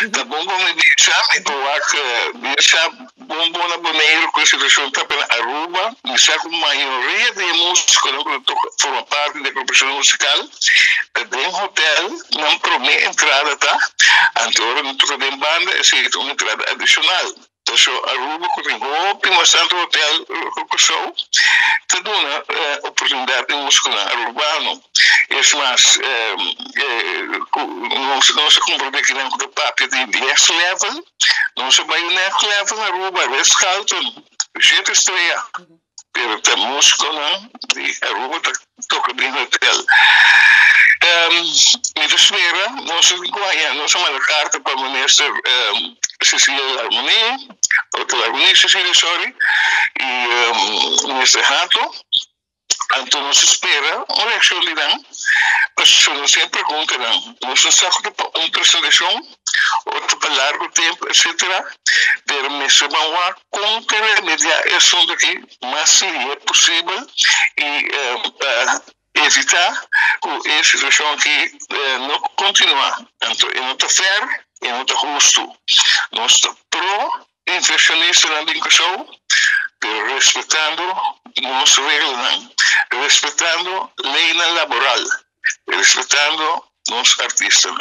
Tá bom como deixar, então que deixar bom na boneiro com a situação tá pela Aruba, deixar com a maioria de músicos que formam parte da corporação musical, tem hotel, não promete entrada, tá? Agora não toca de banda, é uma entrada adicional. Então, Aruba, que tem bastante hotel, que show, te dá uma oportunidade de música urbano. É mais, não se compreende que não é parte de next level, não se vai next level na Aruba, West Carlton, 7 estrelas. Pero tem música, não? De Aruba toca bem no hotel. Me espera, nós mandamos carta para o ministro Cecília Harmonia, outra Harmonia, Cecília, sorry, e o ministro Hato. Então, nos espera uma reação de não, as pessoas sempre perguntam, nós não sabemos uma apresentação, outra para largo tempo, etc. Pero me se vão a contrarremediar esse assunto aqui, mas se é possível, e evitar que essa situação aqui não continue. Então, é muito fair, é muito justo. Nós estamos pro-inflacionista na educação, pero respeitando nossas regras, respeitando a lei laboral, respeitando os artistas.